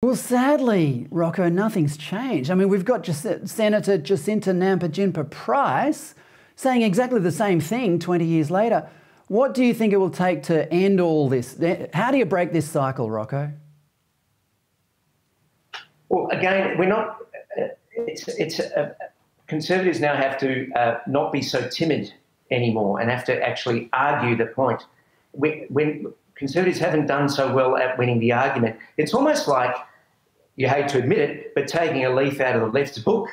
Well, sadly, Rocco, nothing's changed. I mean, we've got Senator Jacinta Nampijinpa-Price saying exactly the same thing 20 years later. What do you think it will take to end all this? How do you break this cycle, Rocco? Well, again, we're not. Conservatives now have to not be so timid anymore and have to actually argue the point. When Conservatives haven't done so well at winning the argument, it's almost like, you hate to admit it, but taking a leaf out of the left's book.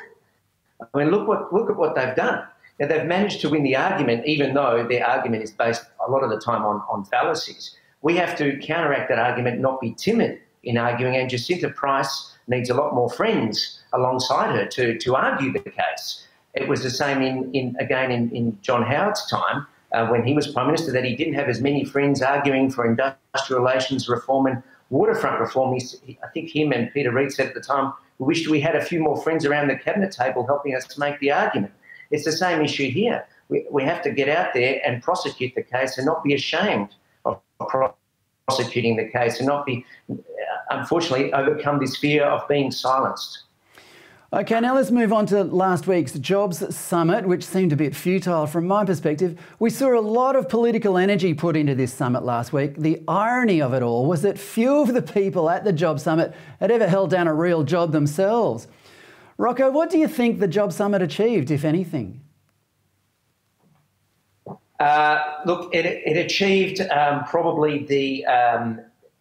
I mean, look at what they've done. Now, they've managed to win the argument, even though their argument is based a lot of the time on fallacies. We have to counteract that argument, not be timid in arguing, and Jacinta Price needs a lot more friends alongside her to argue the case. It was the same in John Howard's time when he was Prime Minister, that he didn't have as many friends arguing for industrial relations reform and waterfront reform. I think him and Peter Reid said at the time, we wished we had a few more friends around the cabinet table helping us make the argument. It's the same issue here. We have to get out there and prosecute the case and not be ashamed of prosecuting the case and not be, unfortunately, overcome this fear of being silenced. OK, now let's move on to last week's Jobs Summit, which seemed a bit futile from my perspective. We saw a lot of political energy put into this summit last week. The irony of it all was that few of the people at the Jobs Summit had ever held down a real job themselves. Rocco, what do you think the Jobs Summit achieved, if anything? Look, it achieved probably the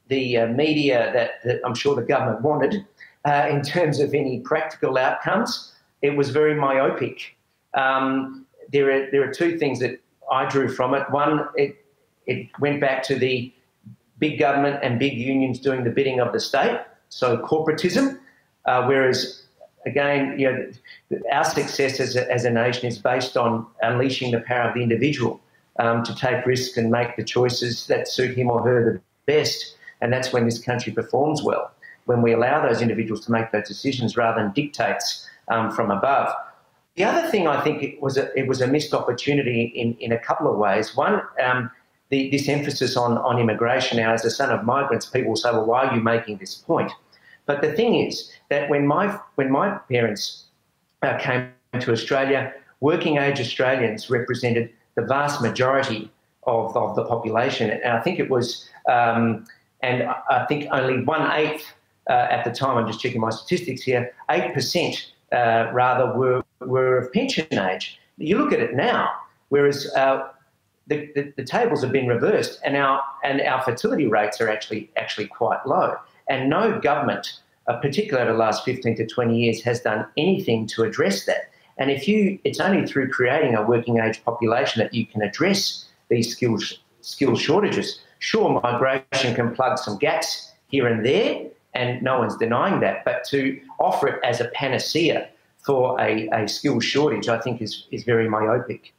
media that I'm sure the government wanted. In terms of any practical outcomes, it was very myopic. There are two things that I drew from it. One, it went back to the big government and big unions doing the bidding of the state, so corporatism, whereas, again, our success as a nation is based on unleashing the power of the individual to take risks and make the choices that suit him or her the best, and that's when this country performs well, when we allow those individuals to make those decisions rather than dictates from above. The other thing, I think it was a missed opportunity in a couple of ways. One, this emphasis on immigration. Now, as a son of migrants, people will say, well, why are you making this point? But the thing is that when my parents came to Australia, working age Australians represented the vast majority of the population. And I think it was, and I think only 1/8 at the time, I'm just checking my statistics here, 8% rather were of pension age. You look at it now, whereas the tables have been reversed, and our fertility rates are actually quite low. And no government, particularly over the last 15 to 20 years, has done anything to address that. And it's only through creating a working age population that you can address these skill shortages. Sure, migration can plug some gaps here and there, and no one's denying that. But to offer it as a panacea for a skill shortage, I think is very myopic.